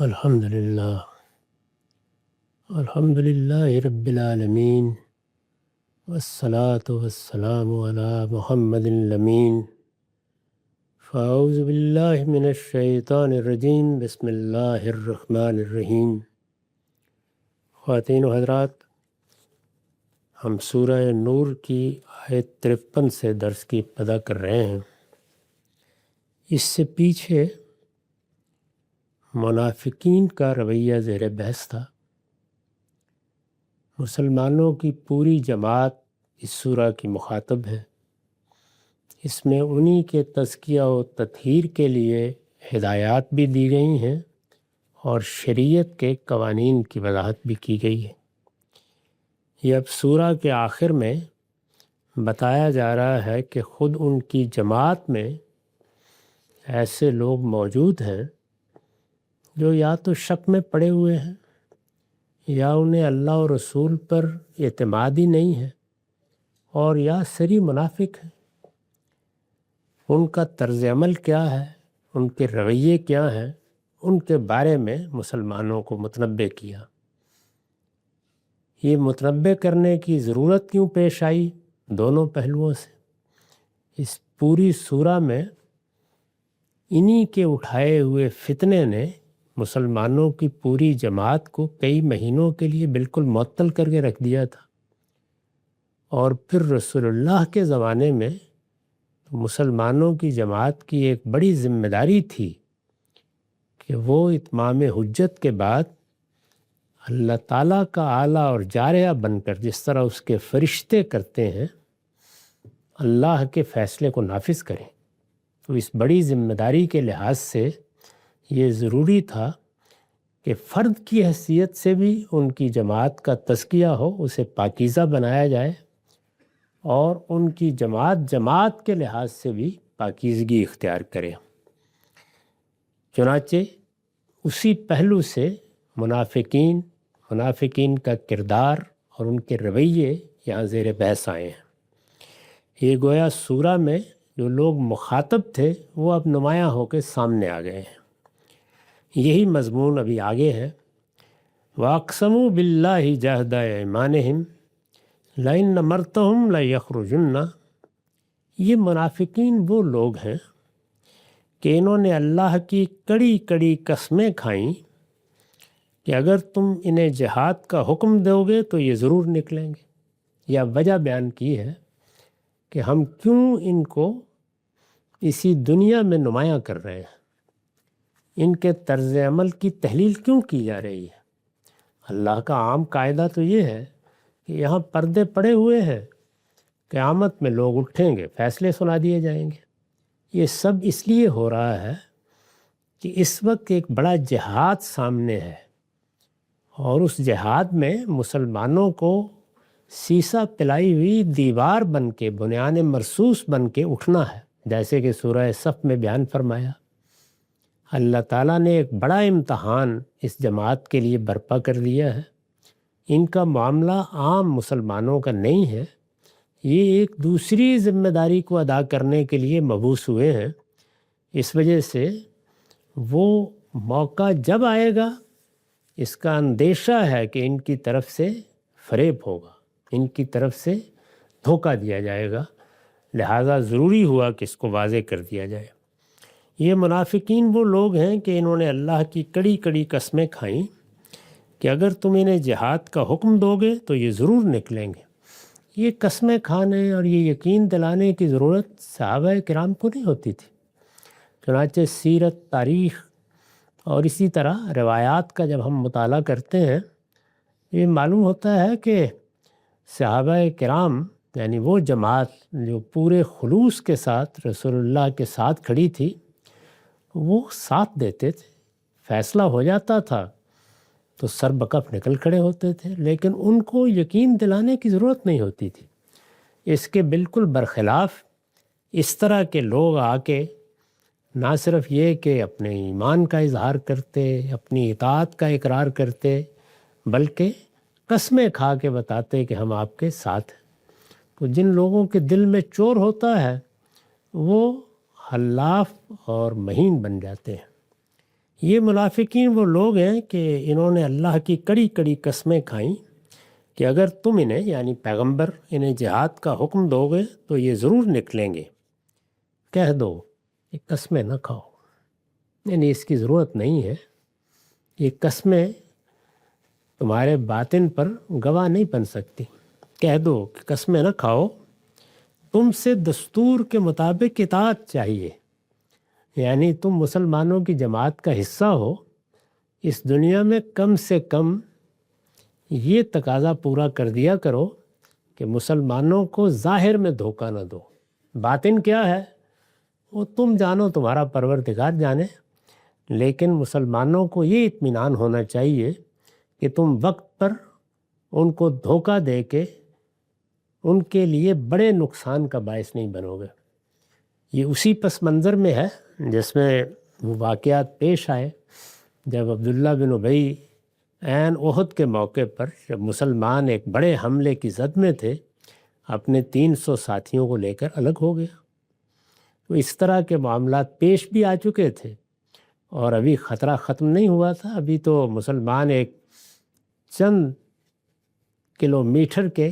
الحمد للہ رب العالمین والصلاة والسلام علی محمد الامین فاعوذ باللہ من الشیطان الرجیم بسم اللہ الرحمن الرحیم۔ خواتین و حضرات، ہم سورہ نور کی آیت 53 سے درس کی ابتدا کر رہے ہیں۔ اس سے پیچھے منافقین کا رویہ زیر بحث تھا۔ مسلمانوں کی پوری جماعت اس سورہ کی مخاطب ہے۔ اس میں انہی کے تزکیہ و تطہیر کے لیے ہدایات بھی دی گئی ہیں اور شریعت کے قوانین کی وضاحت بھی کی گئی ہے۔ یہ اب سورہ کے آخر میں بتایا جا رہا ہے کہ خود ان کی جماعت میں ایسے لوگ موجود ہیں جو یا تو شک میں پڑے ہوئے ہیں یا انہیں اللہ و رسول پر اعتماد ہی نہیں ہے، اور یا سری منافق ہیں۔ ان کا طرز عمل کیا ہے، ان کے رویے کیا ہیں، ان کے بارے میں مسلمانوں کو متنبہ کیا۔ یہ متنبہ کرنے کی ضرورت کیوں پیش آئی؟ دونوں پہلوؤں سے۔ اس پوری سورہ میں انہی کے اٹھائے ہوئے فتنے نے مسلمانوں کی پوری جماعت کو کئی مہینوں کے لیے بالکل معطل کر کے رکھ دیا تھا، اور پھر رسول اللہ کے زمانے میں مسلمانوں کی جماعت کی ایک بڑی ذمہ داری تھی کہ وہ اتمام حجت کے بعد اللہ تعالیٰ کا آلہ اور جارحہ بن کر، جس طرح اس کے فرشتے کرتے ہیں، اللہ کے فیصلے کو نافذ کریں۔ تو اس بڑی ذمہ داری کے لحاظ سے یہ ضروری تھا کہ فرد کی حیثیت سے بھی ان کی جماعت کا تزکیہ ہو، اسے پاکیزہ بنایا جائے، اور ان کی جماعت کے لحاظ سے بھی پاکیزگی اختیار کرے۔ چنانچہ اسی پہلو سے منافقین کا کردار اور ان کے رویے یہاں زیر بحث آئے ہیں۔ یہ گویا سورہ میں جو لوگ مخاطب تھے وہ اب نمایاں ہو کے سامنے آ گئے ہیں۔ یہی مضمون ابھی آگے ہے۔ وَأَقْسَمُوا بِاللَّهِ جَهْدَ أَيْمَانِهِمْ لَئِنْ أَمَرْتَهُمْ لَيَخْرُجُنَّ۔ یہ منافقین وہ لوگ ہیں کہ انہوں نے اللہ کی کڑی کڑی قسمیں کھائیں کہ اگر تم انہیں جہاد کا حکم دو گے تو یہ ضرور نکلیں گے۔ یا وجہ بیان کی ہے کہ ہم کیوں ان کو اسی دنیا میں نمایاں کر رہے ہیں، ان کے طرز عمل کی تحلیل کیوں کی جا رہی ہے۔ اللہ کا عام قاعدہ تو یہ ہے کہ یہاں پردے پڑے ہوئے ہیں، قیامت میں لوگ اٹھیں گے، فیصلے سنا دیے جائیں گے۔ یہ سب اس لیے ہو رہا ہے کہ اس وقت ایک بڑا جہاد سامنے ہے، اور اس جہاد میں مسلمانوں کو سیسا پلائی ہوئی دیوار بن کے، بنیان مرصوص بن کے اٹھنا ہے۔ جیسے کہ سورہ صف میں بیان فرمایا، اللہ تعالیٰ نے ایک بڑا امتحان اس جماعت کے لیے برپا کر دیا ہے۔ ان کا معاملہ عام مسلمانوں کا نہیں ہے، یہ ایک دوسری ذمہ داری کو ادا کرنے کے لیے مبعوث ہوئے ہیں۔ اس وجہ سے وہ موقع جب آئے گا، اس کا اندیشہ ہے کہ ان کی طرف سے فریب ہوگا، ان کی طرف سے دھوکہ دیا جائے گا، لہٰذا ضروری ہوا کہ اس کو واضح کر دیا جائے۔ یہ منافقین وہ لوگ ہیں کہ انہوں نے اللہ کی کڑی کڑی قسمیں کھائیں کہ اگر تم انہیں جہاد کا حکم دو گے تو یہ ضرور نکلیں گے۔ یہ قسمیں کھانے اور یہ یقین دلانے کی ضرورت صحابہ کرام کو نہیں ہوتی تھی۔ چنانچہ سیرت، تاریخ اور اسی طرح روایات کا جب ہم مطالعہ کرتے ہیں، یہ معلوم ہوتا ہے کہ صحابہ کرام، یعنی وہ جماعت جو پورے خلوص کے ساتھ رسول اللہ کے ساتھ کھڑی تھی، وہ ساتھ دیتے تھے۔ فیصلہ ہو جاتا تھا تو سر بکف نکل کھڑے ہوتے تھے، لیکن ان کو یقین دلانے کی ضرورت نہیں ہوتی تھی۔ اس کے بالکل برخلاف اس طرح کے لوگ آ کے نہ صرف یہ کہ اپنے ایمان کا اظہار کرتے، اپنی اطاعت کا اقرار کرتے، بلکہ قسمیں کھا کے بتاتے کہ ہم آپ کے ساتھ ہیں۔ تو جن لوگوں کے دل میں چور ہوتا ہے وہ حلاف اور مہین بن جاتے ہیں۔ یہ منافقین وہ لوگ ہیں کہ انہوں نے اللہ کی کڑی کڑی قسمیں کھائیں کہ اگر تم انہیں یعنی پیغمبر انہیں جہاد کا حکم دو گے تو یہ ضرور نکلیں گے۔ کہہ دو یہ قسمیں نہ کھاؤ، یعنی اس کی ضرورت نہیں ہے، یہ قسمیں تمہارے باطن پر گواہ نہیں بن سکتی۔ کہہ دو کہ قسمیں نہ کھاؤ، تم سے دستور کے مطابق اطاعت چاہیے، یعنی تم مسلمانوں کی جماعت کا حصہ ہو، اس دنیا میں کم سے کم یہ تقاضا پورا کر دیا کرو کہ مسلمانوں کو ظاہر میں دھوکہ نہ دو۔ باطن کیا ہے وہ تم جانو، تمہارا پروردگار جانے، لیکن مسلمانوں کو یہ اطمینان ہونا چاہیے کہ تم وقت پر ان کو دھوکہ دے کے ان کے لیے بڑے نقصان کا باعث نہیں بنو گے۔ یہ اسی پس منظر میں ہے جس میں وہ واقعات پیش آئے جب عبداللہ بن ابی عین احد کے موقع پر جب مسلمان ایک بڑے حملے کی زد میں تھے، اپنے 300 ساتھیوں کو لے کر الگ ہو گیا۔ تو اس طرح کے معاملات پیش بھی آ چکے تھے اور ابھی خطرہ ختم نہیں ہوا تھا۔ ابھی تو مسلمان ایک چند کلومیٹر کے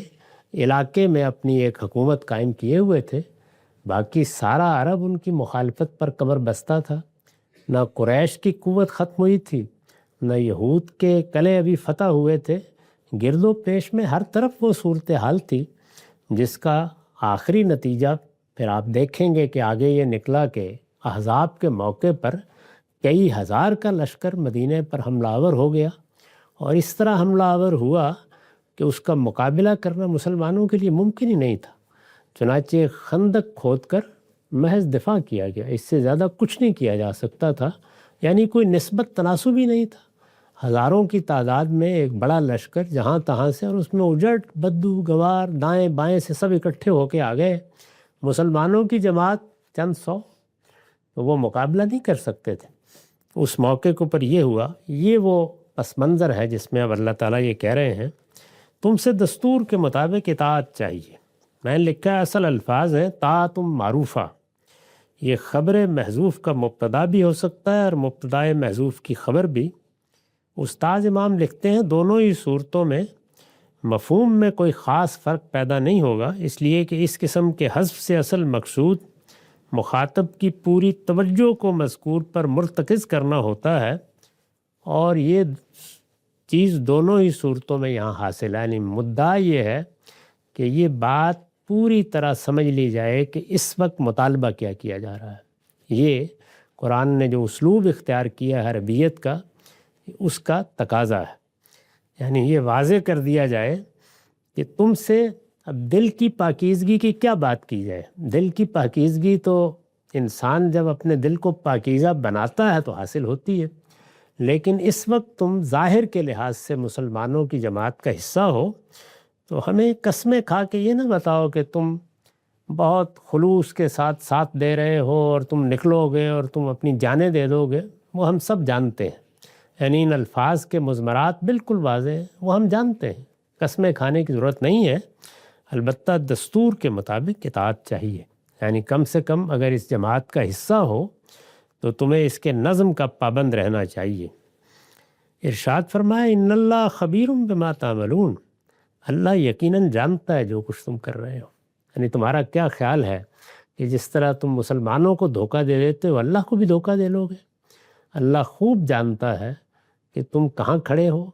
علاقے میں اپنی ایک حکومت قائم کیے ہوئے تھے، باقی سارا عرب ان کی مخالفت پر کمر بستہ تھا۔ نہ قریش کی قوت ختم ہوئی تھی، نہ یہود کے قلعے ابھی فتح ہوئے تھے، گرد و پیش میں ہر طرف وہ صورتحال تھی جس کا آخری نتیجہ پھر آپ دیکھیں گے کہ آگے یہ نکلا کہ احزاب کے موقع پر کئی ہزار کا لشکر مدینہ پر حملہ آور ہو گیا، اور اس طرح حملہ آور ہوا کہ اس کا مقابلہ کرنا مسلمانوں کے لیے ممکن ہی نہیں تھا۔ چنانچہ خندق کھود کر محض دفاع کیا گیا، اس سے زیادہ کچھ نہیں کیا جا سکتا تھا، یعنی کوئی نسبت تناسب ہی نہیں تھا۔ ہزاروں کی تعداد میں ایک بڑا لشکر جہاں تہاں سے، اور اس میں اجڑ بدو گوار دائیں بائیں سے سب اکٹھے ہو کے آ گئے، مسلمانوں کی جماعت چند سو، تو وہ مقابلہ نہیں کر سکتے تھے۔ اس موقع کے اوپر یہ ہوا، یہ وہ پس منظر ہے جس میں اب اللہ تعالیٰ یہ کہہ رہے ہیں تم سے دستور کے مطابق اطاعت چاہیے۔ میں نے لکھا ہے اصل الفاظ ہیں طاعتم معروفہ، یہ خبر محذوف کا مبتدا بھی ہو سکتا ہے اور مبتدائے محذوف کی خبر بھی۔ استاذ امام لکھتے ہیں دونوں ہی صورتوں میں مفہوم میں کوئی خاص فرق پیدا نہیں ہوگا، اس لیے کہ اس قسم کے حذف سے اصل مقصود مخاطب کی پوری توجہ کو مذکور پر مرتکز کرنا ہوتا ہے، اور یہ چیز دونوں ہی صورتوں میں یہاں حاصل ہے۔ یعنی مدعا یہ ہے کہ یہ بات پوری طرح سمجھ لی جائے کہ اس وقت مطالبہ کیا کیا جا رہا ہے۔ یہ قرآن نے جو اسلوب اختیار کیا ہے عربیت کا، اس کا تقاضا ہے، یعنی یہ واضح کر دیا جائے کہ تم سے اب دل کی پاکیزگی کی کیا بات کی جائے۔ دل کی پاکیزگی تو انسان جب اپنے دل کو پاکیزہ بناتا ہے تو حاصل ہوتی ہے، لیکن اس وقت تم ظاہر کے لحاظ سے مسلمانوں کی جماعت کا حصہ ہو، تو ہمیں قسمیں کھا کے یہ نہ بتاؤ کہ تم بہت خلوص کے ساتھ ساتھ دے رہے ہو اور تم نکلو گے اور تم اپنی جانیں دے دو گے۔ وہ ہم سب جانتے ہیں، یعنی ان الفاظ کے مضمرات بالکل واضح ہیں، وہ ہم جانتے ہیں، قسمیں کھانے کی ضرورت نہیں ہے، البتہ دستور کے مطابق اطاعت چاہیے، یعنی کم سے کم اگر اس جماعت کا حصہ ہو تو تمہیں اس کے نظم کا پابند رہنا چاہیے۔ ارشاد فرمایا ان اللہ خبیر بما تعملون، اللہ یقیناً جانتا ہے جو کچھ تم کر رہے ہو۔ یعنی تمہارا کیا خیال ہے کہ جس طرح تم مسلمانوں کو دھوکہ دے دیتے ہو اللہ کو بھی دھوکہ دے لو گے؟ اللہ خوب جانتا ہے کہ تم کہاں کھڑے ہو،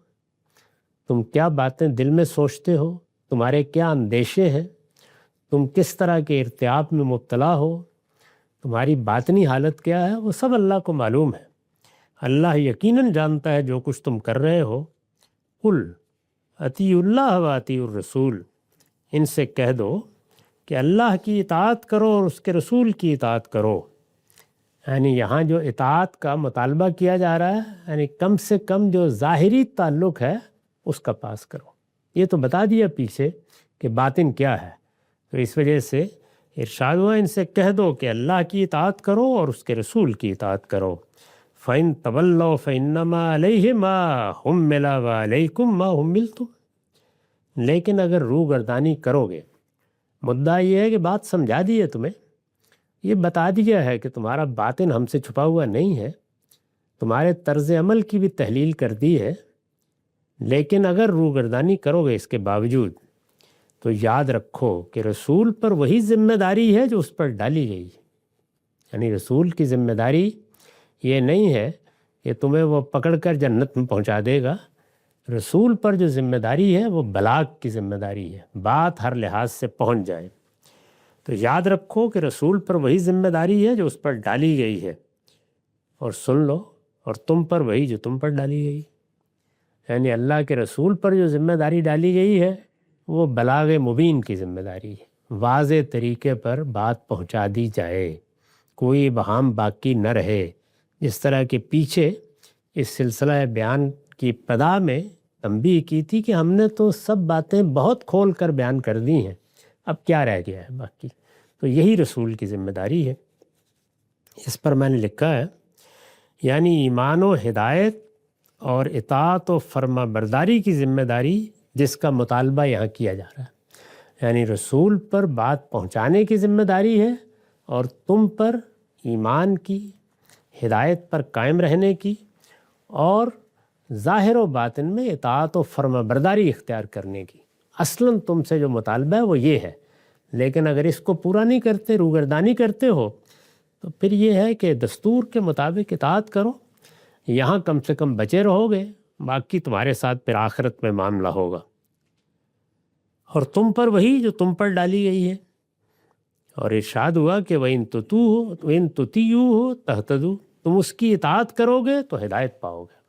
تم کیا باتیں دل میں سوچتے ہو، تمہارے کیا اندیشے ہیں، تم کس طرح کے ارتیاب میں مبتلا ہو، تمہاری باطنی حالت کیا ہے، وہ سب اللہ کو معلوم ہے۔ اللہ یقیناً جانتا ہے جو کچھ تم کر رہے ہو۔ قل اطیعوا اللہ و اطیعوا الرسول، ان سے کہہ دو کہ اللہ کی اطاعت کرو اور اس کے رسول کی اطاعت کرو۔ یعنی یہاں جو اطاعت کا مطالبہ کیا جا رہا ہے، یعنی کم سے کم جو ظاہری تعلق ہے اس کا پاس کرو۔ یہ تو بتا دیا پیچھے کہ باطن کیا ہے، تو اس وجہ سے ارشاد ہوا ان سے کہہ دو کہ اللہ کی اطاعت کرو اور اس کے رسول کی اطاعت کرو۔ فَإِن تَوَلَّوْا فَإِنَّمَا عَلَيْهِ مَا حُمِّلَ وَعَلَيْكُمْ مَا حُمِّلْتُمْ، لیکن اگر روگردانی کرو گے، مدعا یہ ہے کہ بات سمجھا دی ہے تمہیں، یہ بتا دیا ہے کہ تمہارا باطن ہم سے چھپا ہوا نہیں ہے، تمہارے طرز عمل کی بھی تحلیل کر دی ہے، لیکن اگر روگردانی کرو گے اس کے باوجود تو یاد رکھو کہ رسول پر وہی ذمہ داری ہے جو اس پر ڈالی گئی ہے۔ یعنی رسول کی ذمہ داری یہ نہیں ہے کہ تمہیں وہ پکڑ کر جنت میں پہنچا دے گا، رسول پر جو ذمہ داری ہے وہ بلاغ کی ذمہ داری ہے، بات ہر لحاظ سے پہنچ جائے۔ تو یاد رکھو کہ رسول پر وہی ذمہ داری ہے جو اس پر ڈالی گئی ہے، اور سن لو اور تم پر وہی جو تم پر ڈالی گئی۔ یعنی اللہ کے رسول پر جو ذمہ داری ڈالی گئی ہے وہ بلاغ مبین کی ذمہ داری ہے، واضح طریقے پر بات پہنچا دی جائے، کوئی ابہام باقی نہ رہے۔ جس طرح کہ پیچھے اس سلسلہ بیان کی ابتدا میں تنبیہ کی تھی کہ ہم نے تو سب باتیں بہت کھول کر بیان کر دی ہیں، اب کیا رہ گیا ہے باقی؟ تو یہی رسول کی ذمہ داری ہے۔ اس پر میں نے لکھا ہے یعنی ایمان و ہدایت اور اطاعت و فرما برداری کی ذمہ داری جس کا مطالبہ یہاں کیا جا رہا ہے، یعنی رسول پر بات پہنچانے کی ذمہ داری ہے اور تم پر ایمان کی، ہدایت پر قائم رہنے کی اور ظاہر و باطن میں اطاعت و فرما برداری اختیار کرنے کی۔ اصلاً تم سے جو مطالبہ ہے وہ یہ ہے، لیکن اگر اس کو پورا نہیں کرتے، روگردانی کرتے ہو، تو پھر یہ ہے کہ دستور کے مطابق اطاعت کرو، یہاں کم سے کم بچے رہو گے، باقی تمہارے ساتھ پھر آخرت میں معاملہ ہوگا۔ اور تم پر وہی جو تم پر ڈالی گئی ہے۔ اور ارشاد ہوا کہ وَإِن تُطِیعُوهُ تَهْتَدُوا، تم اس کی اطاعت کرو گے تو ہدایت پاؤ گے۔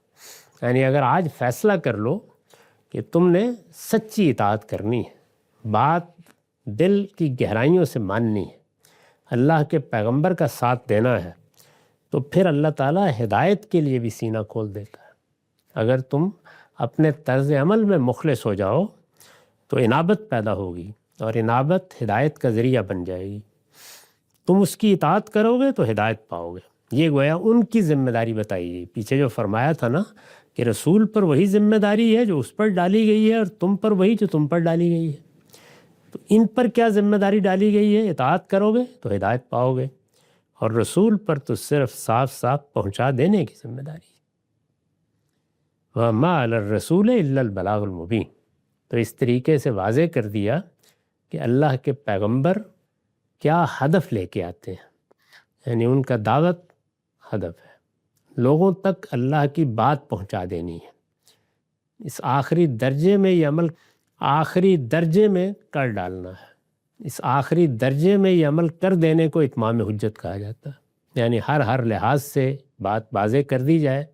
یعنی اگر آج فیصلہ کر لو کہ تم نے سچی اطاعت کرنی ہے، بات دل کی گہرائیوں سے ماننی ہے، اللہ کے پیغمبر کا ساتھ دینا ہے، تو پھر اللہ تعالیٰ ہدایت کے لیے بھی سینہ کھول دیتا ہے۔ اگر تم اپنے طرز عمل میں مخلص ہو جاؤ تو انابت پیدا ہوگی، اور انابت ہدایت کا ذریعہ بن جائے گی۔ تم اس کی اطاعت کرو گے تو ہدایت پاؤ گے۔ یہ گویا ان کی ذمہ داری بتائی گئی۔ پیچھے جو فرمایا تھا نا کہ رسول پر وہی ذمہ داری ہے جو اس پر ڈالی گئی ہے، اور تم پر وہی جو تم پر ڈالی گئی ہے۔ تو ان پر کیا ذمہ داری ڈالی گئی ہے؟ اطاعت کرو گے تو ہدایت پاؤ گے، اور رسول پر تو صرف صاف صاف پہنچا دینے کی ذمہ داری ہے۔ وَمَا عَلَى الرَّسُولِ إِلَّا الْبَلَاغُ الْمُبِينُ۔ تو اس طریقے سے واضح کر دیا کہ اللہ کے پیغمبر کیا ہدف لے کے آتے ہیں، یعنی ان کا دعوت ہدف ہے، لوگوں تک اللہ کی بات پہنچا دینی ہے۔ اس آخری درجے میں یہ عمل آخری درجے میں کر ڈالنا ہے، اس آخری درجے میں یہ عمل کر دینے کو اتمام حجت کہا جاتا ہے، یعنی ہر لحاظ سے بات واضح کر دی جائے۔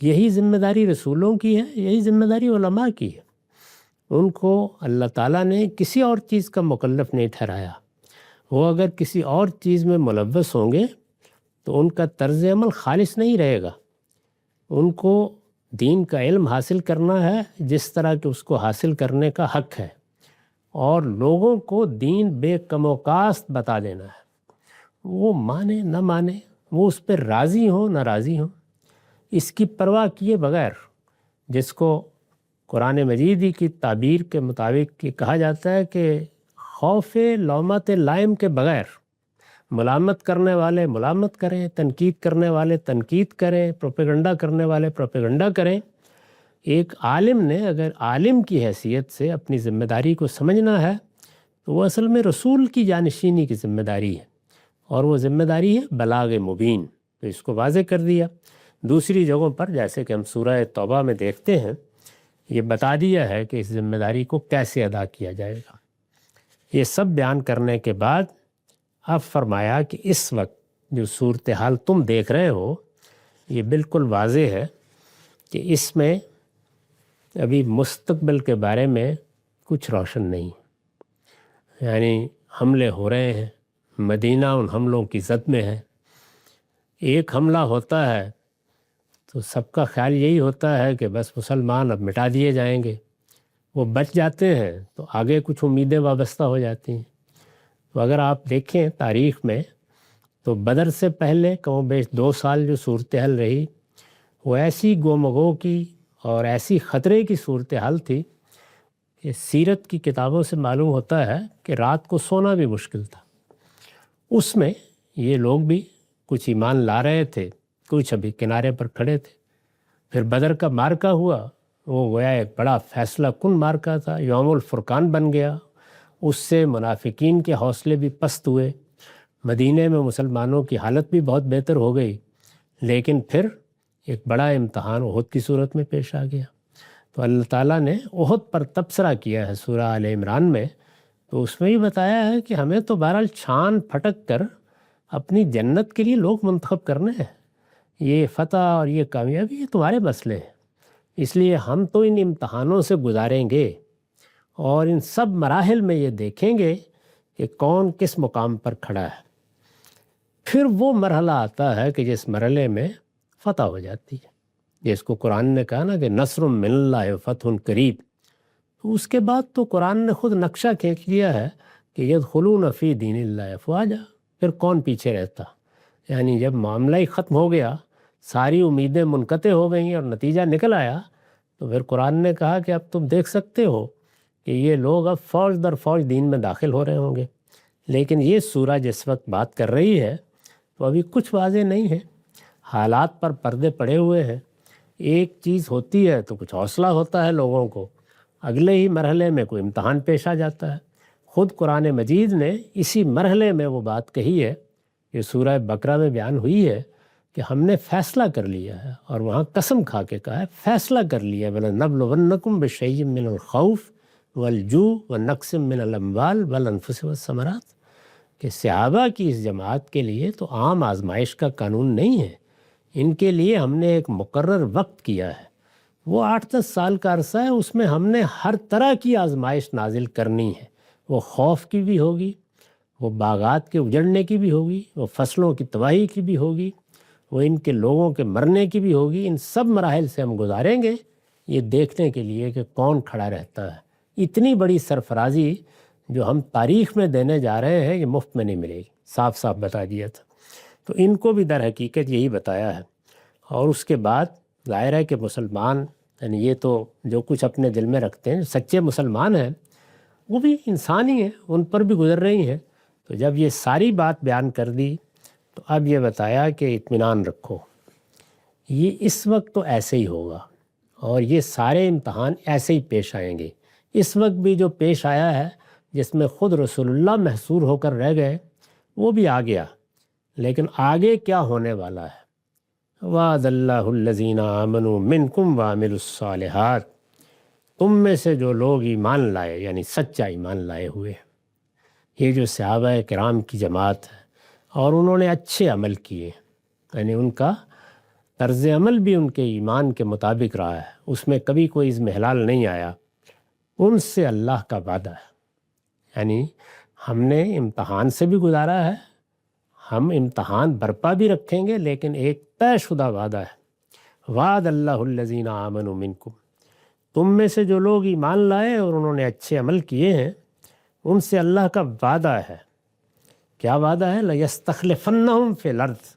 یہی ذمہ داری رسولوں کی ہے، یہی ذمہ داری علماء کی ہے۔ ان کو اللہ تعالیٰ نے کسی اور چیز کا مکلف نہیں ٹھہرایا۔ وہ اگر کسی اور چیز میں ملوث ہوں گے تو ان کا طرز عمل خالص نہیں رہے گا۔ ان کو دین کا علم حاصل کرنا ہے جس طرح کہ اس کو حاصل کرنے کا حق ہے، اور لوگوں کو دین بے کم و کاست بتا دینا ہے۔ وہ مانے نہ مانے، وہ اس پہ راضی ہوں نہ راضی ہوں، اس کی پرواہ کیے بغیر، جس کو قرآن مجید کی تعبیر کے مطابق یہ کہا جاتا ہے کہ خوف لومت لائم کے بغیر ملامت کرنے والے ملامت کریں، تنقید کرنے والے تنقید کریں، پروپیگنڈا کرنے والے پروپیگنڈا کریں۔ ایک عالم نے اگر عالم کی حیثیت سے اپنی ذمہ داری کو سمجھنا ہے تو وہ اصل میں رسول کی جانشینی کی ذمہ داری ہے، اور وہ ذمہ داری ہے بلاغ مبین۔ تو اس کو واضح کر دیا۔ دوسری جگہوں پر جیسے کہ ہم سورہ توبہ میں دیکھتے ہیں، یہ بتا دیا ہے کہ اس ذمہ داری کو کیسے ادا کیا جائے گا۔ یہ سب بیان کرنے کے بعد اب فرمایا کہ اس وقت جو صورتحال تم دیکھ رہے ہو یہ بالکل واضح ہے کہ اس میں ابھی مستقبل کے بارے میں کچھ روشن نہیں، یعنی حملے ہو رہے ہیں، مدینہ ان حملوں کی زد میں ہے۔ ایک حملہ ہوتا ہے تو سب کا خیال یہی ہوتا ہے کہ بس مسلمان اب مٹا دیے جائیں گے، وہ بچ جاتے ہیں تو آگے کچھ امیدیں وابستہ ہو جاتی ہیں۔ تو اگر آپ دیکھیں تاریخ میں تو بدر سے پہلے کم و بیش 2 سال جو صورتحال رہی وہ ایسی گومگو کی اور ایسی خطرے کی صورتحال تھی کہ سیرت کی کتابوں سے معلوم ہوتا ہے کہ رات کو سونا بھی مشکل تھا۔ اس میں یہ لوگ بھی کچھ ایمان لا رہے تھے، کچھ ابھی کنارے پر کھڑے تھے۔ پھر بدر کا مارکا ہوا، وہ گویا ایک بڑا فیصلہ کن مارکا تھا، یوم الفرقان بن گیا۔ اس سے منافقین کے حوصلے بھی پست ہوئے، مدینے میں مسلمانوں کی حالت بھی بہت بہتر ہو گئی، لیکن پھر ایک بڑا امتحان احد کی صورت میں پیش آ گیا۔ تو اللہ تعالیٰ نے احد پر تبصرہ کیا ہے سورہ آل عمران میں، تو اس میں ہی بتایا ہے کہ ہمیں تو بہرحال چھان پھٹک کر اپنی جنت کے لیے لوگ منتخب کرنے ہیں۔ یہ فتح اور یہ کامیابی یہ تمہارے مسئلے ہیں، اس لیے ہم تو ان امتحانوں سے گزاریں گے اور ان سب مراحل میں یہ دیکھیں گے کہ کون کس مقام پر کھڑا ہے۔ پھر وہ مرحلہ آتا ہے کہ جس مرحلے میں فتح ہو جاتی ہے، جس کو قرآن نے کہا نا کہ نصر من اللہ فتح قریب، تو اس کے بعد تو قرآن نے خود نقشہ کھینچ لیا ہے کہ یدخلون فی دین اللہ افواجا، پھر کون پیچھے رہتا؟ یعنی جب معاملہ ہی ختم ہو گیا، ساری امیدیں منقطع ہو گئیں اور نتیجہ نکل آیا، تو پھر قرآن نے کہا کہ اب تم دیکھ سکتے ہو کہ یہ لوگ اب فوج در فوج دین میں داخل ہو رہے ہوں گے۔ لیکن یہ سورہ جس وقت بات کر رہی ہے تو ابھی کچھ واضح نہیں ہے، حالات پر پردے پڑے ہوئے ہیں۔ ایک چیز ہوتی ہے تو کچھ حوصلہ ہوتا ہے لوگوں کو، اگلے ہی مرحلے میں کوئی امتحان پیش آ جاتا ہے۔ خود قرآن مجید نے اسی مرحلے میں وہ بات کہی ہے، یہ سورہ بقرہ میں بیان ہوئی ہے کہ ہم نے فیصلہ کر لیا ہے، اور وہاں قسم کھا کے کہا ہے فیصلہ کر لیا ہے، وَلَنَبْلُوَنَّكُمْ بِشَيْءٍ مِّنَ الْخَوْفِ وَالْجُوعِ وَنَقْصٍ مِّنَ الْأَمْوَالِ وَالْأَنفُسِ وَالثَّمَرَاتِ، کہ صحابہ کی اس جماعت کے لیے تو عام آزمائش کا قانون نہیں ہے، ان کے لیے ہم نے ایک مقرر وقت کیا ہے، وہ 8-10 سال کا عرصہ ہے، اس میں ہم نے ہر طرح کی آزمائش نازل کرنی ہے، وہ خوف کی بھی ہوگی، وہ باغات کے اجڑنے کی بھی ہوگی، وہ فصلوں کی تباہی کی بھی ہوگی، وہ ان کے لوگوں کے مرنے کی بھی ہوگی۔ ان سب مراحل سے ہم گزاریں گے یہ دیکھنے کے لیے کہ کون کھڑا رہتا ہے۔ اتنی بڑی سرفرازی جو ہم تاریخ میں دینے جا رہے ہیں یہ مفت میں نہیں ملے گی، صاف صاف بتا دیا تھا۔ تو ان کو بھی در حقیقت یہی بتایا ہے، اور اس کے بعد ظاہر ہے کہ مسلمان یعنی یہ تو جو کچھ اپنے دل میں رکھتے ہیں، سچے مسلمان ہیں وہ بھی انسان ہی ہیں، ان پر بھی گزر رہی ہیں۔ تو جب یہ ساری بات بیان کر دی تو اب یہ بتایا کہ اطمینان رکھو، یہ اس وقت تو ایسے ہی ہوگا، اور یہ سارے امتحان ایسے ہی پیش آئیں گے۔ اس وقت بھی جو پیش آیا ہے جس میں خود رسول اللہ محصور ہو کر رہ گئے وہ بھی آ گیا، لیکن آگے کیا ہونے والا ہے؟ وعد اللہ الذین آمنوا منکم وعملوا الصالحات، تم میں سے جو لوگ ایمان لائے یعنی سچا ایمان لائے ہوئے، یہ جو صحابہ کرام کی جماعت ہے اور انہوں نے اچھے عمل کیے، یعنی ان کا طرز عمل بھی ان کے ایمان کے مطابق رہا ہے، اس میں کبھی کوئی اضمحلال نہیں آیا، ان سے اللہ کا وعدہ ہے۔ یعنی ہم نے امتحان سے بھی گزارا ہے، ہم امتحان برپا بھی رکھیں گے، لیکن ایک طے شدہ وعدہ ہے۔ وعد اللہ الذین آمنوا منکم، تم میں سے جو لوگ ایمان لائے اور انہوں نے اچھے عمل کیے ہیں ان سے اللہ کا وعدہ ہے۔ کیا وعدہ ہے؟ لَيَسْتَخْلِفَنَّهُمْ فِي الْأَرْضِ،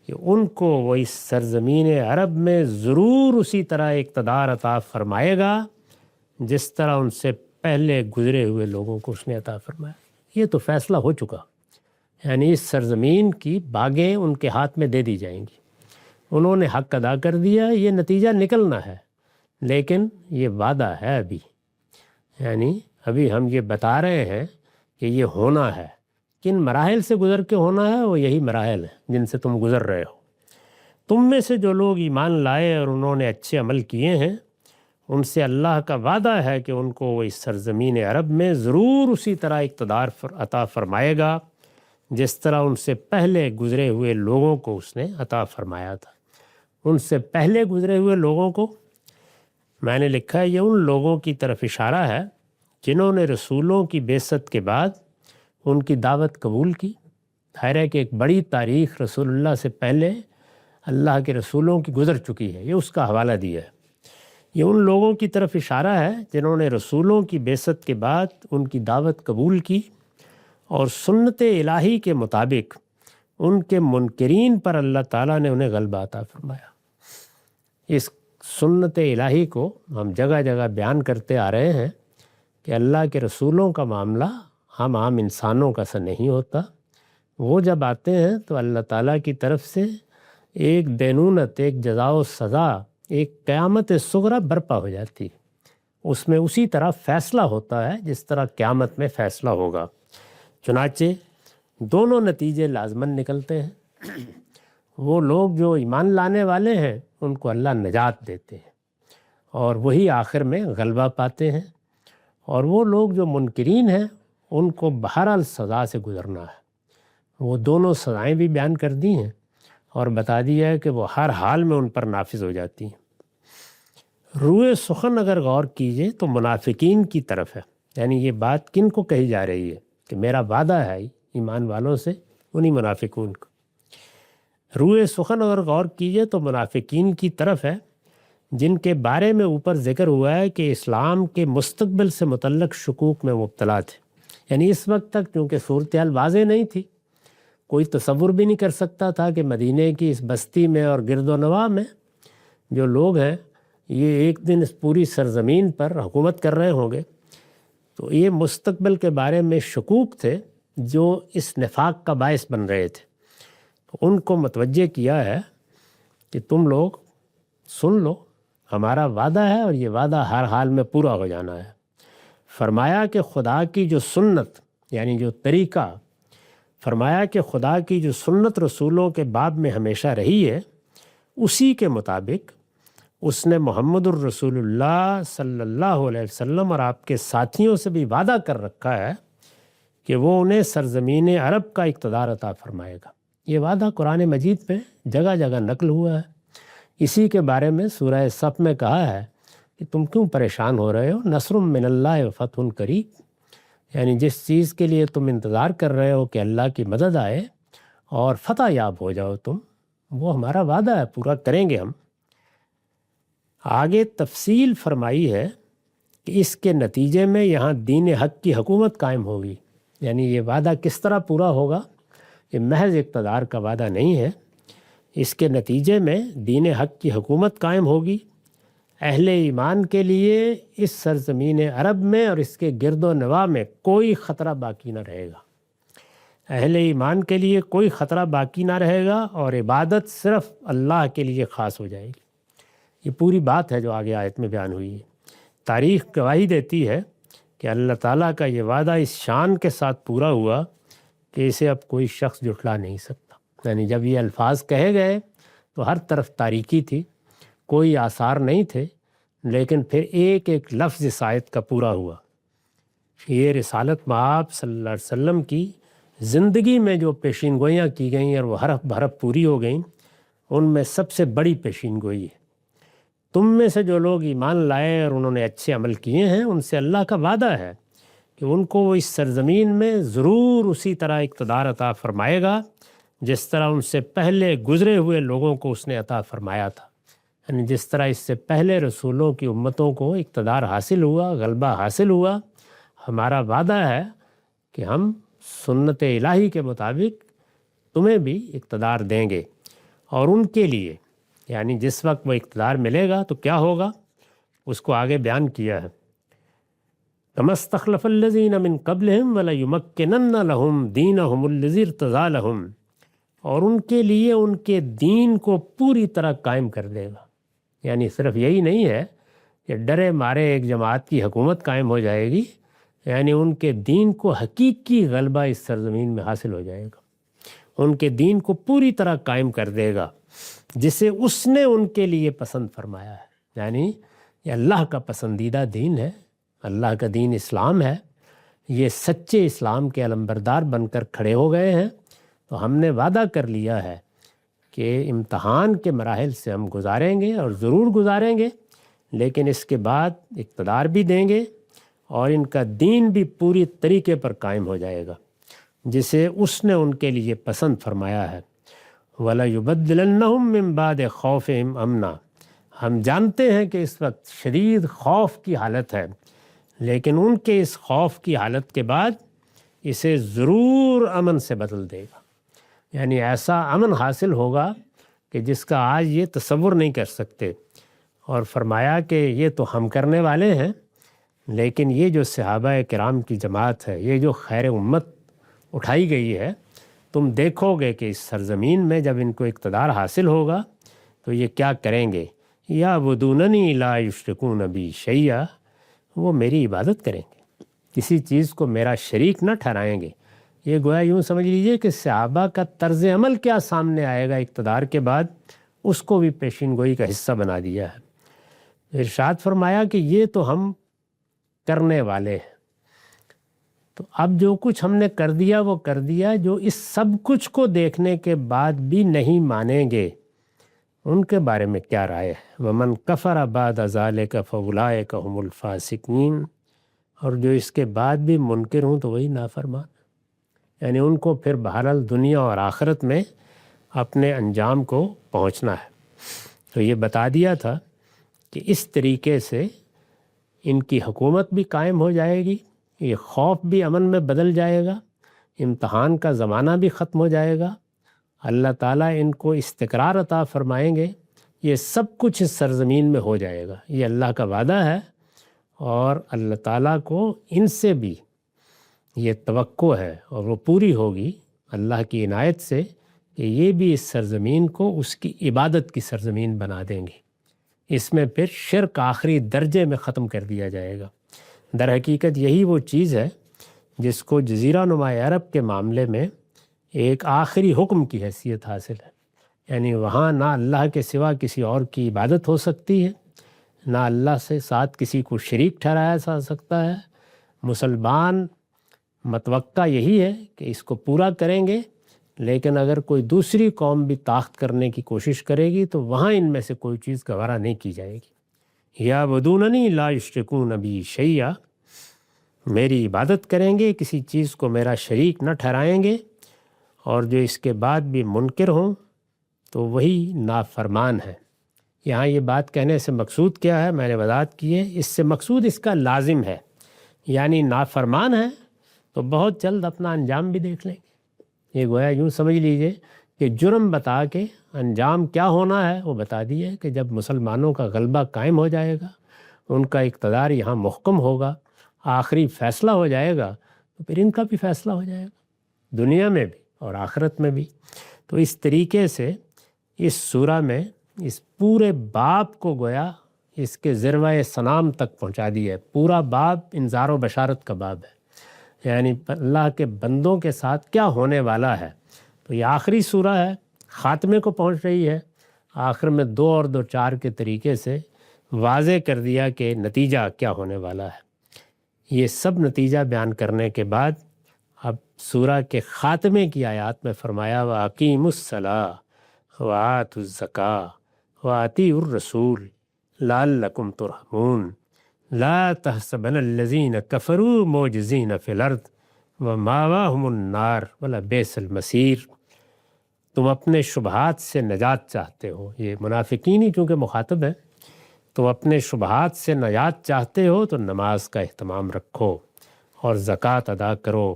کہ ان کو وہ اس سرزمین عرب میں ضرور اسی طرح اقتدار عطا فرمائے گا جس طرح ان سے پہلے گزرے ہوئے لوگوں کو اس نے عطا فرمایا۔ یہ تو فیصلہ ہو چکا، یعنی اس سرزمین کی باغیں ان کے ہاتھ میں دے دی جائیں گی، انہوں نے حق ادا کر دیا، یہ نتیجہ نکلنا ہے، لیکن یہ وعدہ ہے ابھی، یعنی ابھی ہم یہ بتا رہے ہیں کہ یہ ہونا ہے۔ کن مراحل سے گزر کے ہونا ہے؟ وہ یہی مراحل ہیں جن سے تم گزر رہے ہو۔ تم میں سے جو لوگ ایمان لائے اور انہوں نے اچھے عمل کیے ہیں ان سے اللہ کا وعدہ ہے کہ ان کو وہ اس سرزمین عرب میں ضرور اسی طرح اقتدار عطا فرمائے گا جس طرح ان سے پہلے گزرے ہوئے لوگوں کو اس نے عطا فرمایا تھا۔ ان سے پہلے گزرے ہوئے لوگوں کو میں نے لکھا ہے یہ ان لوگوں کی طرف اشارہ ہے جنہوں نے رسولوں کی بعثت کے بعد ان کی دعوت قبول کی۔ ظاہر ہے کہ ایک بڑی تاریخ رسول اللہ سے پہلے اللہ کے رسولوں کی گزر چکی ہے، یہ اس کا حوالہ دیا ہے۔ یہ ان لوگوں کی طرف اشارہ ہے جنہوں نے رسولوں کی بعثت کے بعد ان کی دعوت قبول کی اور سنت الہی کے مطابق ان کے منکرین پر اللہ تعالیٰ نے انہیں غلبہ عطا فرمایا۔ اس سنت الہی کو ہم جگہ جگہ بیان کرتے آ رہے ہیں کہ اللہ کے رسولوں کا معاملہ ہم عام انسانوں کا سا نہیں ہوتا، وہ جب آتے ہیں تو اللہ تعالیٰ کی طرف سے ایک دینونت، ایک جزا و سزا، ایک قیامت صغریٰ برپا ہو جاتی، اس میں اسی طرح فیصلہ ہوتا ہے جس طرح قیامت میں فیصلہ ہوگا۔ چنانچہ دونوں نتیجے لازماً نکلتے ہیں۔ وہ لوگ جو ایمان لانے والے ہیں ان کو اللہ نجات دیتے ہیں اور وہی آخر میں غلبہ پاتے ہیں، اور وہ لوگ جو منکرین ہیں ان کو بہرحال سزا سے گزرنا ہے۔ وہ دونوں سزائیں بھی بیان کر دی ہیں اور بتا دیا ہے کہ وہ ہر حال میں ان پر نافذ ہو جاتی ہیں۔ روئے سخن اگر غور کیجئے تو منافقین کی طرف ہے، یعنی یہ بات کن کو کہی جا رہی ہے کہ میرا وعدہ ہے ایمان والوں سے، انہی منافقون کو۔ روئے سخن اگر غور کیجئے تو منافقین کی طرف ہے، جن کے بارے میں اوپر ذکر ہوا ہے کہ اسلام کے مستقبل سے متعلق شکوک میں مبتلا تھے۔ یعنی اس وقت تک چونکہ صورتحال واضح نہیں تھی، کوئی تصور بھی نہیں کر سکتا تھا کہ مدینے کی اس بستی میں اور گرد و نواح میں جو لوگ ہیں یہ ایک دن اس پوری سرزمین پر حکومت کر رہے ہوں گے۔ تو یہ مستقبل کے بارے میں شکوک تھے جو اس نفاق کا باعث بن رہے تھے۔ تو ان کو متوجہ کیا ہے کہ تم لوگ سن لو، ہمارا وعدہ ہے اور یہ وعدہ ہر حال میں پورا ہو جانا ہے۔ فرمایا کہ خدا کی جو سنت، یعنی جو طریقہ، فرمایا کہ خدا کی جو سنت رسولوں کے باب میں ہمیشہ رہی ہے، اسی کے مطابق اس نے محمد الرسول اللہ صلی اللہ علیہ وسلم اور آپ کے ساتھیوں سے بھی وعدہ کر رکھا ہے کہ وہ انہیں سرزمین عرب کا اقتدار عطا فرمائے گا۔ یہ وعدہ قرآن مجید میں جگہ جگہ نقل ہوا ہے۔ اسی کے بارے میں سورہ صف میں کہا ہے کہ تم کیوں پریشان ہو رہے ہو، نصر من اللہ و فتح قریب، یعنی جس چیز کے لیے تم انتظار کر رہے ہو کہ اللہ کی مدد آئے اور فتح یاب ہو جاؤ تم، وہ ہمارا وعدہ ہے، پورا کریں گے ہم۔ آگے تفصیل فرمائی ہے کہ اس کے نتیجے میں یہاں دین حق کی حکومت قائم ہوگی۔ یعنی یہ وعدہ کس طرح پورا ہوگا؟ یہ محض اقتدار کا وعدہ نہیں ہے، اس کے نتیجے میں دین حق کی حکومت قائم ہوگی۔ اہل ایمان کے لیے اس سرزمین عرب میں اور اس کے گرد و نواح میں کوئی خطرہ باقی نہ رہے گا۔ اہل ایمان کے لیے کوئی خطرہ باقی نہ رہے گا اور عبادت صرف اللہ کے لیے خاص ہو جائے گی۔ یہ پوری بات ہے جو آگے آیت میں بیان ہوئی ہے۔ تاریخ گواہی دیتی ہے کہ اللہ تعالیٰ کا یہ وعدہ اس شان کے ساتھ پورا ہوا کہ اسے اب کوئی شخص جھٹلا نہیں سکتا۔ یعنی جب یہ الفاظ کہے گئے تو ہر طرف تاریکی تھی، کوئی آثار نہیں تھے، لیکن پھر ایک ایک لفظ اس آیت کا پورا ہوا۔ یہ رسالت مآب صلی اللہ علیہ وسلم کی زندگی میں جو پیشین گوئیاں کی گئیں اور وہ حرف بحرف پوری ہو گئیں، ان میں سب سے بڑی پیشین گوئی ہے۔ تم میں سے جو لوگ ایمان لائے اور انہوں نے اچھے عمل کیے ہیں، ان سے اللہ کا وعدہ ہے کہ ان کو وہ اس سرزمین میں ضرور اسی طرح اقتدار عطا فرمائے گا جس طرح ان سے پہلے گزرے ہوئے لوگوں کو اس نے عطا فرمایا تھا۔ یعنی جس طرح اس سے پہلے رسولوں کی امتوں کو اقتدار حاصل ہوا، غلبہ حاصل ہوا، ہمارا وعدہ ہے کہ ہم سنت الہی کے مطابق تمہیں بھی اقتدار دیں گے۔ اور ان کے لیے یعنی جس وقت وہ اقتدار ملے گا تو کیا ہوگا، اس کو آگے بیان کیا ہے۔ كَمَا اسْتَخْلَفَ الَّذِينَ مِن قَبْلِهِمْ وَلَيُمَكِّنَنَّ لَهُمْ دِينَهُمُ الَّذِي ارْتَضَىٰ لَهُمْ، اور ان کے لیے ان کے دین کو پوری طرح قائم کر دے گا۔ یعنی صرف یہی نہیں ہے کہ ڈرے مارے ایک جماعت کی حکومت قائم ہو جائے گی، یعنی ان کے دین کو حقیقی غلبہ اس سرزمین میں حاصل ہو جائے گا، ان کے دین کو پوری طرح قائم کر دے گا جسے اس نے ان کے لیے پسند فرمایا ہے۔ یعنی یہ اللہ کا پسندیدہ دین ہے، اللہ کا دین اسلام ہے۔ یہ سچے اسلام کے علمبردار بن کر کھڑے ہو گئے ہیں، تو ہم نے وعدہ کر لیا ہے کہ امتحان کے مراحل سے ہم گزاریں گے اور ضرور گزاریں گے، لیکن اس کے بعد اقتدار بھی دیں گے اور ان کا دین بھی پوری طریقے پر قائم ہو جائے گا جسے اس نے ان کے لیے پسند فرمایا ہے۔ وَلَيُبَدِّلَنَّهُم مِّن بَعْدِ خَوْفِهِمْ أَمْنًا، ہم جانتے ہیں کہ اس وقت شدید خوف کی حالت ہے، لیکن ان کے اس خوف کی حالت کے بعد اسے ضرور امن سے بدل دے گا۔ یعنی ایسا امن حاصل ہوگا کہ جس کا آج یہ تصور نہیں کر سکتے۔ اور فرمایا کہ یہ تو ہم کرنے والے ہیں، لیکن یہ جو صحابہ کرام کی جماعت ہے، یہ جو خیر امت اٹھائی گئی ہے، تم دیکھو گے کہ اس سرزمین میں جب ان کو اقتدار حاصل ہوگا تو یہ کیا کریں گے، یا بدوننی لا یشرکون بی شیئا، وہ میری عبادت کریں گے، کسی چیز کو میرا شریک نہ ٹھہرائیں گے۔ یہ گویا یوں سمجھ لیجئے کہ صحابہ کا طرز عمل کیا سامنے آئے گا اقتدار کے بعد، اس کو بھی پیشین گوئی کا حصہ بنا دیا ہے۔ ارشاد فرمایا کہ یہ تو ہم کرنے والے ہیں، تو اب جو کچھ ہم نے کر دیا وہ کر دیا، جو اس سب کچھ کو دیکھنے کے بعد بھی نہیں مانیں گے ان کے بارے میں کیا رائے ہے؟ وَمَنْ كَفَرَ بَعْدَ ذَلِكَ فَأُولَٰئِكَ هُمُ الْفَاسِقُونَ، اور جو اس کے بعد بھی منکر ہوں تو وہی نافرمان، یعنی ان کو پھر بہرحال دنیا اور آخرت میں اپنے انجام کو پہنچنا ہے۔ تو یہ بتا دیا تھا کہ اس طریقے سے ان کی حکومت بھی قائم ہو جائے گی، یہ خوف بھی امن میں بدل جائے گا، امتحان کا زمانہ بھی ختم ہو جائے گا، اللہ تعالیٰ ان کو استقرار عطا فرمائیں گے، یہ سب کچھ اس سرزمین میں ہو جائے گا، یہ اللہ کا وعدہ ہے، اور اللہ تعالیٰ کو ان سے بھی یہ توقع ہے اور وہ پوری ہوگی اللہ کی عنایت سے کہ یہ بھی اس سرزمین کو اس کی عبادت کی سرزمین بنا دیں گے۔ اس میں پھر شرک آخری درجے میں ختم کر دیا جائے گا۔ در حقیقت یہی وہ چیز ہے جس کو جزیرہ نما عرب کے معاملے میں ایک آخری حکم کی حیثیت حاصل ہے، یعنی وہاں نہ اللہ کے سوا کسی اور کی عبادت ہو سکتی ہے، نہ اللہ سے ساتھ کسی کو شریک ٹھہرایا جا سکتا ہے۔ مسلمان متوقع یہی ہے کہ اس کو پورا کریں گے، لیکن اگر کوئی دوسری قوم بھی طاقت کرنے کی کوشش کرے گی تو وہاں ان میں سے کوئی چیز گوارا نہیں کی جائے گی۔ یا بدوننی لا یشرکون بی شیئا، میری عبادت کریں گے، کسی چیز کو میرا شریک نہ ٹھہرائیں گے، اور جو اس کے بعد بھی منکر ہوں تو وہی نافرمان ہے۔ یہاں یہ بات کہنے سے مقصود کیا ہے، میں نے وضاحت کی ہے، اس سے مقصود اس کا لازم ہے، یعنی نافرمان ہے تو بہت جلد اپنا انجام بھی دیکھ لیں گے۔ یہ گویا یوں سمجھ لیجئے کہ جرم بتا کے انجام کیا ہونا ہے وہ بتا دیے کہ جب مسلمانوں کا غلبہ قائم ہو جائے گا، ان کا اقتدار یہاں محکم ہوگا، آخری فیصلہ ہو جائے گا، تو پھر ان کا بھی فیصلہ ہو جائے گا، دنیا میں بھی اور آخرت میں بھی۔ تو اس طریقے سے اس سورہ میں اس پورے باب کو گویا اس کے ذروۂ سنام تک پہنچا دیا ہے۔ پورا باب انذار و بشارت کا باب ہے، یعنی اللہ کے بندوں کے ساتھ کیا ہونے والا ہے۔ تو یہ آخری سورہ ہے، خاتمے کو پہنچ رہی ہے، آخر میں 2 اور 2 4 کے طریقے سے واضح کر دیا کہ نتیجہ کیا ہونے والا ہے۔ یہ سب نتیجہ بیان کرنے کے بعد اب سورہ کے خاتمے کی آیات میں فرمایا وَأَقِیمُوا الصَّلَاةَ وَآتُوا الزَّکَاةَ وَأَطِیعُوا الرَّسُولَ لَعَلَّکُمْ تُرْحَمُونَ لا تحسبن الذین کفروا معجزین فی الارض ومأواہم النار ولبئس المصیر۔ تم اپنے شبہات سے نجات چاہتے ہو، یہ منافقین ہی چونکہ مخاطب ہے، تم اپنے شبہات سے نجات چاہتے ہو تو نماز کا اہتمام رکھو اور زکوٰۃ ادا کرو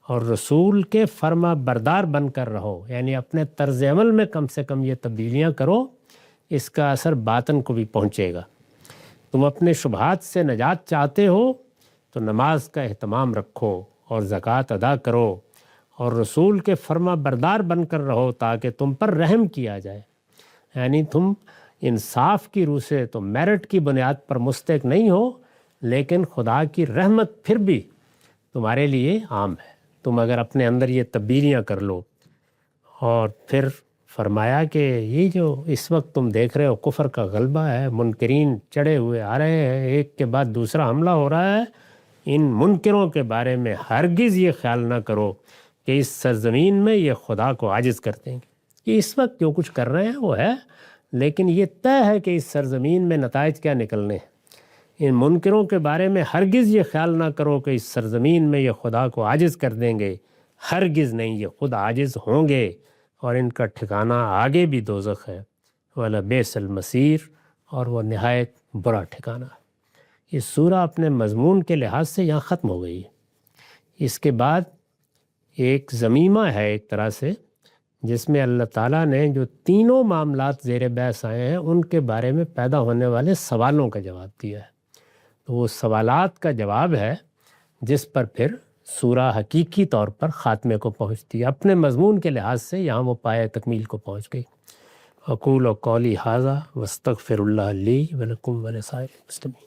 اور رسول کے فرما بردار بن کر رہو، یعنی اپنے طرز عمل میں کم سے کم یہ تبدیلیاں کرو، اس کا اثر باطن کو بھی پہنچے گا۔ تم اپنے شبہات سے نجات چاہتے ہو تو نماز کا اہتمام رکھو اور زکوٰۃ ادا کرو اور رسول کے فرما بردار بن کر رہو تاکہ تم پر رحم کیا جائے، یعنی تم انصاف کی روح سے، تو میرٹ کی بنیاد پر مستحق نہیں ہو، لیکن خدا کی رحمت پھر بھی تمہارے لیے عام ہے، تم اگر اپنے اندر یہ تبدیلیاں کر لو۔ اور پھر فرمایا کہ یہ جو اس وقت تم دیکھ رہے ہو کفر کا غلبہ ہے، منکرین چڑھے ہوئے آ رہے ہیں، ایک کے بعد دوسرا حملہ ہو رہا ہے، ان منکروں کے بارے میں ہرگز یہ خیال نہ کرو کہ اس سرزمین میں یہ خدا کو عاجز کر دیں گے۔ یہ اس وقت جو کچھ کر رہے ہیں وہ ہے، لیکن یہ طے ہے کہ اس سرزمین میں نتائج کیا نکلنے ہیں۔ ان منکروں کے بارے میں ہرگز یہ خیال نہ کرو کہ اس سرزمین میں یہ خدا کو عاجز کر دیں گے، ہرگز نہیں، یہ خود عاجز ہوں گے اور ان کا ٹھکانہ آگے بھی دوزخ ہے، وَلَبِئْسَ الْمَصِیرُ، اور وہ نہایت برا ٹھکانہ ہے۔ یہ سورہ اپنے مضمون کے لحاظ سے یہاں ختم ہو گئی ہے۔ اس کے بعد ایک ضمیمہ ہے ایک طرح سے، جس میں اللہ تعالیٰ نے جو تینوں معاملات زیر بحث آئے ہیں ان کے بارے میں پیدا ہونے والے سوالوں کا جواب دیا ہے۔ تو وہ سوالات کا جواب ہے جس پر پھر سورہ حقیقی طور پر خاتمے کو پہنچتی ہے، اپنے مضمون کے لحاظ سے یہاں وہ پایہ تکمیل کو پہنچ گئی۔ اقول قولی ھذا واستغفر اللہ لی ولکم ولسائر المسلمین۔